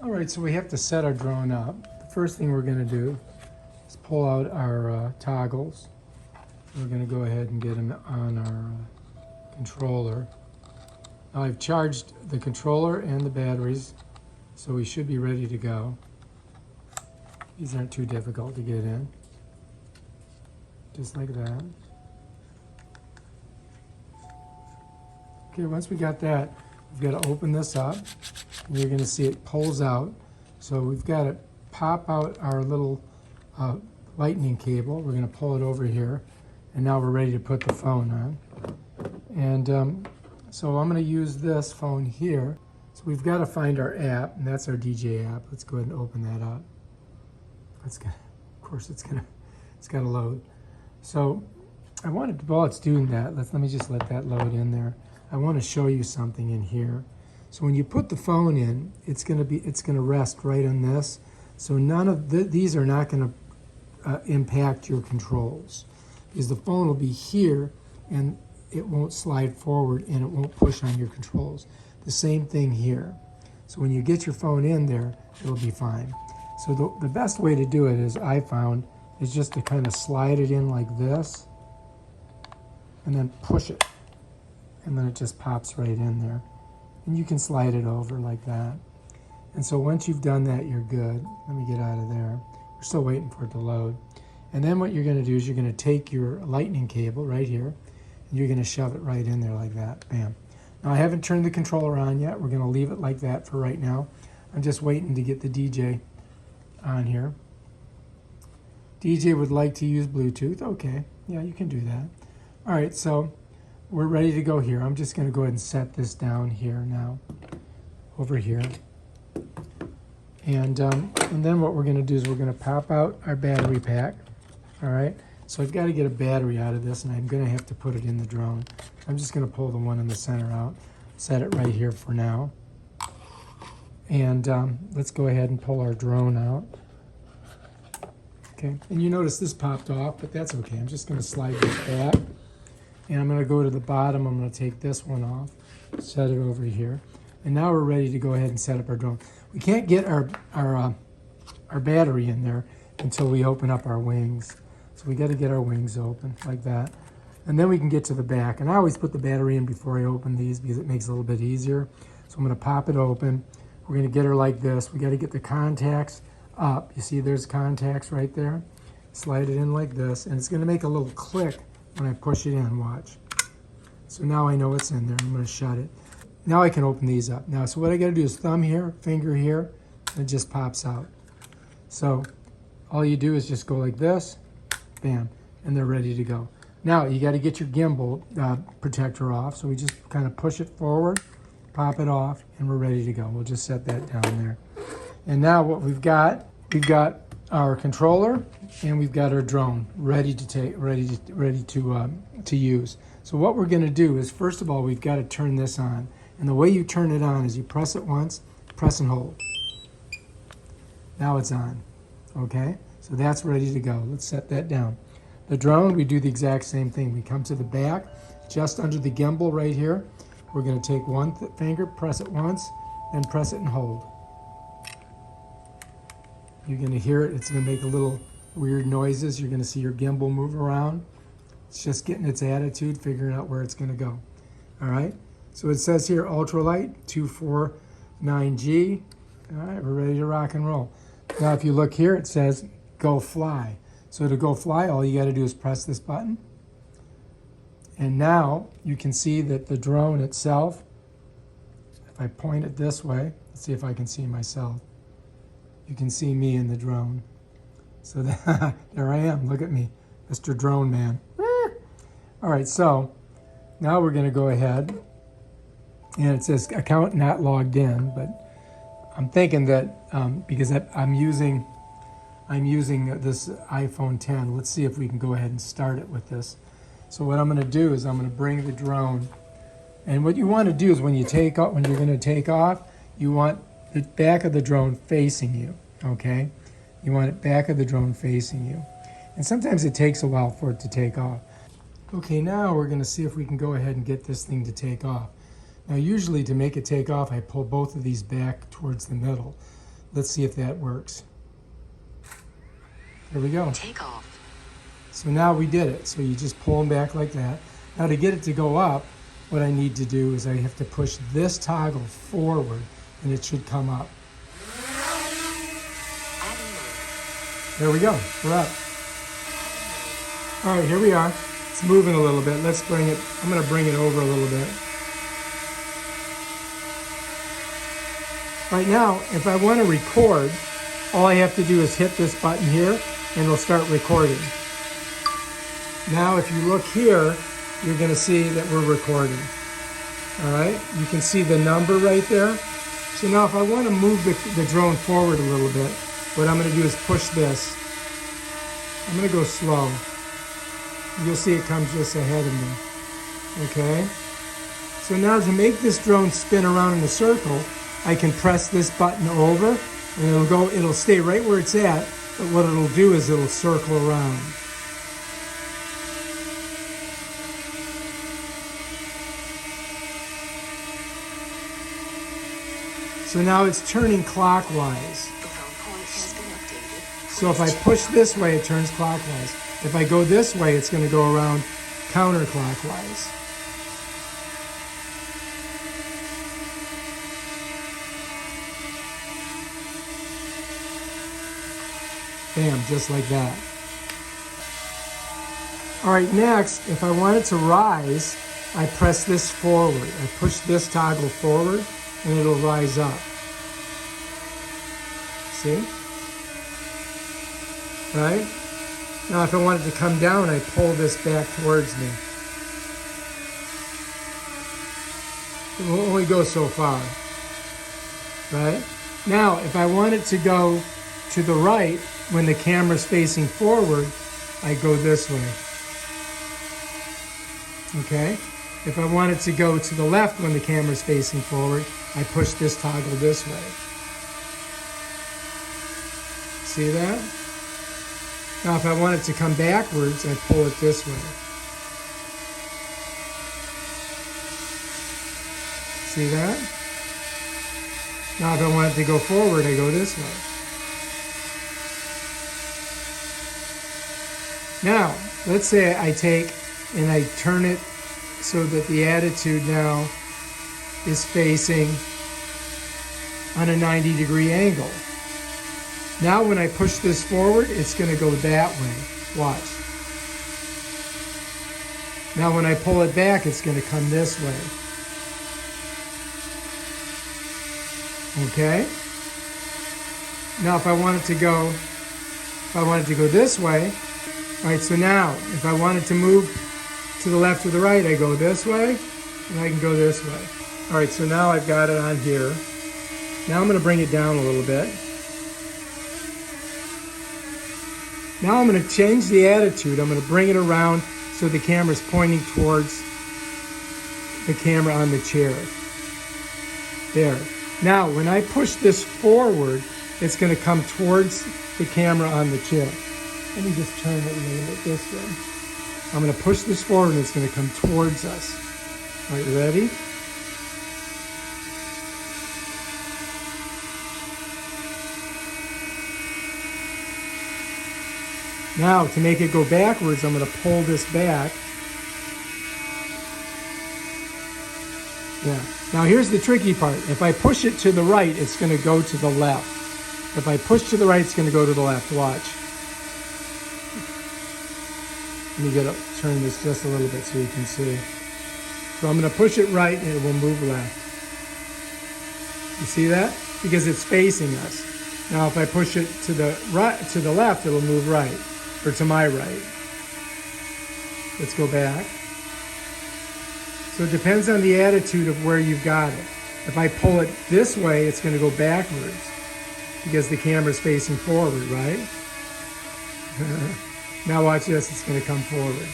All right, so we have to set our drone up. The first thing we're going to do is pull out our toggles. We're going to go ahead and get them on our controller. Now I've charged the controller and the batteries, so we should be ready to go. These aren't too difficult to get in. Just like that. Okay, once we got that, we've got to open this up. And you're going to see it pulls out. So we've got to pop out our little lightning cable. We're going to pull it over here. And now we're ready to put the phone on. And so I'm going to use this phone here. So we've got to find our app, and that's our DJ app. Let's go ahead and open that up. Of course, it's got to load. So I wanted, while it's doing that, let me just let that load in there. I want to show you something in here. So when you put the phone in, it's going to rest right on this. So none of these are not going to impact your controls, because the phone will be here and it won't slide forward and it won't push on your controls. The same thing here. So when you get your phone in there, it'll be fine. So the best way to do it, is I found, is just to kind of slide it in like this and then push it. And then it just pops right in there. And you can slide it over like that. And so once you've done that, you're good. Let me get out of there. We're still waiting for it to load. And then what you're going to do is you're going to take your lightning cable right here, and you're going to shove it right in there like that. Bam. Now I haven't turned the controller on yet. We're going to leave it like that for right now. I'm just waiting to get the DJ on here. DJ would like to use Bluetooth. Okay, yeah, you can do that. All right, so we're ready to go here. I'm just going to go ahead and set this down here now, over here. And then what we're going to do is we're going to pop out our battery pack. All right, so I've got to get a battery out of this, and I'm going to have to put it in the drone. I'm just going to pull the one in the center out, set it right here for now. And let's go ahead and pull our drone out. Okay, and you notice this popped off, but that's okay. I'm just going to slide this back. And I'm going to go to the bottom. I'm going to take this one off, set it over here. And now we're ready to go ahead and set up our drone. We can't get our battery in there until we open up our wings. So we got to get our wings open like that. And then we can get to the back. And I always put the battery in before I open these because it makes it a little bit easier. So I'm going to pop it open. We're going to get her like this. We got to get the contacts up. You see there's contacts right there. Slide it in like this. And it's going to make a little click when I push it in, watch. So now I know it's in there. I'm going to shut it. Now I can open these up. Now, so what I got to do is thumb here, finger here, and it just pops out. So all you do is just go like this, bam, and they're ready to go. Now you got to get your gimbal protector off. So we just kind of push it forward, pop it off, and we're ready to go. We'll just set that down there. And now what we've got our controller, and we've got our drone ready to use. So what we're going to do is, first of all, we've got to turn this on. And the way you turn it on is you press it once, press and hold. Now it's on. Okay? So that's ready to go. Let's set that down. The drone, we do the exact same thing. We come to the back, just under the gimbal right here. We're going to take one finger, press it once, then press it and hold. You're going to hear it. It's going to make a little weird noises. You're going to see your gimbal move around. It's just getting its attitude, figuring out where it's going to go. All right? So it says here, ultralight, 249G. All right, we're ready to rock and roll. Now, if you look here, it says go fly. So to go fly, all you got to do is press this button. And now you can see that the drone itself, if I point it this way, let's see if I can see myself. You can see me in the drone. So there I am. Look at me, Mr. Drone Man. All right, so now we're going to go ahead. And it says account not logged in, but I'm thinking that because I'm using this iPhone 10. Let's see if we can go ahead and start it with this. So what I'm going to do is I'm going to bring the drone, and what you want to do is when you're going to take off, you want the back of the drone facing you. Okay, you want it back of the drone facing you, and sometimes it takes a while for it to take off. Okay, now we're going to see if we can go ahead and get this thing to take off. Now usually to make it take off, I pull both of these back towards the middle. Let's see if that works. There we go. Take off. So now we did it. So you just pull them back like that. Now to get it to go up, what I need to do is I have to push this toggle forward and it should come up. There we go, we're up. All right, here we are. It's moving a little bit. Let's bring it, I'm gonna bring it over a little bit. Right now, if I wanna record, all I have to do is hit this button here and it'll start recording. Now, if you look here, you're gonna see that we're recording. All right, you can see the number right there. So now if I wanna move the drone forward a little bit, what I'm gonna do is push this. I'm gonna go slow. You'll see it comes just ahead of me, okay? So now to make this drone spin around in a circle, I can press this button over and it'll stay right where it's at, but what it'll do is it'll circle around. So now it's turning clockwise. So if I push this way, it turns clockwise. If I go this way, it's going to go around counterclockwise. Bam, just like that. All right, next, if I want it to rise, I press this forward. I push this toggle forward and it'll rise up. See? Right? Now if I want it to come down, I pull this back towards me. It will only go so far. Right? Now, if I want it to go to the right, when the camera's facing forward, I go this way. Okay? If I want it to go to the left when the camera's facing forward, I push this toggle this way. See that? Now if I want it to come backwards, I pull it this way. See that? Now if I want it to go forward, I go this way. Now, let's say I take and I turn it so that the attitude now is facing on a 90-degree angle. Now when I push this forward, it's going to go that way. Watch. Now when I pull it back, it's going to come this way. Okay? Now if I want it to go this way, all right, so now if I want it to move to the left or the right, I go this way, and I can go this way. All right, so now I've got it on here. Now I'm going to bring it down a little bit. Now I'm going to change the attitude. I'm going to bring it around so the camera's pointing towards the camera on the chair. There. Now, when I push this forward, it's going to come towards the camera on the chair. Let me just turn it a little bit this way. I'm going to push this forward and it's going to come towards us. All right, ready? Now, to make it go backwards, I'm going to pull this back. Yeah. Now, here's the tricky part. If I push it to the right, it's going to go to the left. If I push to the right, it's going to go to the left. Watch. Let me turn this just a little bit so you can see. So I'm going to push it right and it will move left. You see that? Because it's facing us. Now, if I push it to the right, to the left, it'll move right. Or to my right. Let's go back. So it depends on the attitude of where you've got it. If I pull it this way, it's going to go backwards because the camera's facing forward, right? Now watch this, it's going to come forward.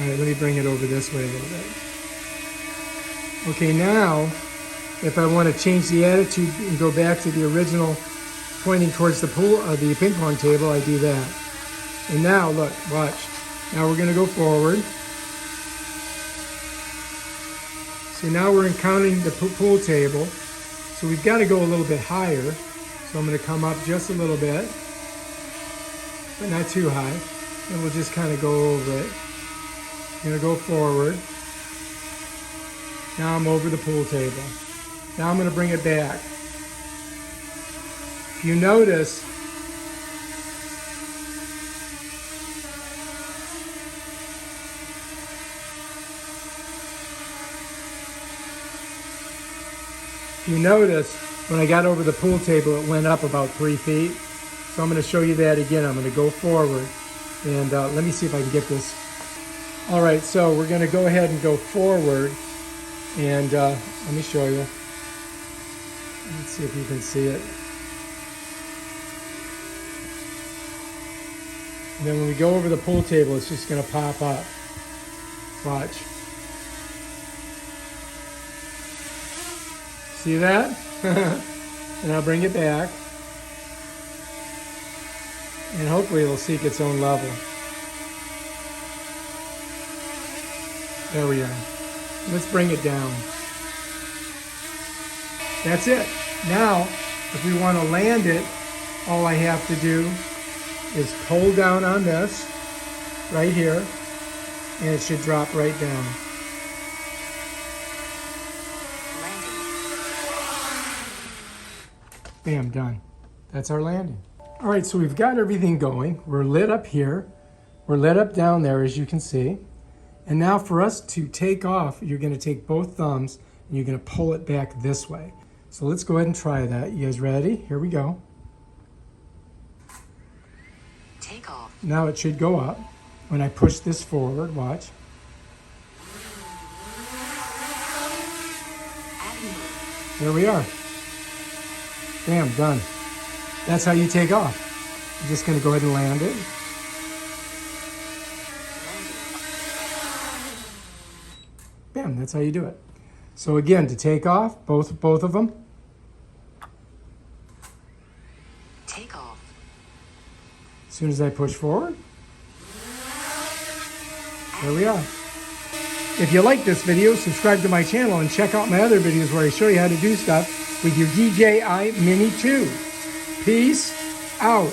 All right, let me bring it over this way a little bit. Okay, now, if I want to change the attitude and go back to the original pointing towards the pool, the ping pong table, I do that. And now, look, watch. Now we're going to go forward. So now we're encountering the pool table. So we've got to go a little bit higher. So I'm going to come up just a little bit, but not too high. And we'll just kind of go over it. I'm going to go forward. Now I'm over the pool table. Now I'm going to bring it back. If you notice, when I got over the pool table, it went up about 3 feet. So I'm going to show you that again. I'm going to go forward. And let me see if I can get this. All right, so we're going to go ahead and go forward. And let me show you. Let's see if you can see it. And then when we go over the pool table, it's just going to pop up. Watch. See that? And I'll bring it back. And hopefully it'll seek its own level. There we are. Let's bring it down. That's it. Now, if we want to land it, all I have to do is pull down on this right here, and it should drop right down. Bam, done. That's our landing. All right, so we've got everything going. We're lit up here. We're lit up down there, as you can see. And now for us to take off, you're going to take both thumbs and you're going to pull it back this way. So let's go ahead and try that. You guys ready? Here we go. Take off. Now it should go up. When I push this forward, watch. There we are. Bam, done. That's how you take off. You're just going to go ahead and land it. Bam, that's how you do it. So again, to take off, both of them. Take off. As soon as I push forward, there we are. If you like this video, subscribe to my channel and check out my other videos where I show you how to do stuff with your DJI Mini 2. Peace out.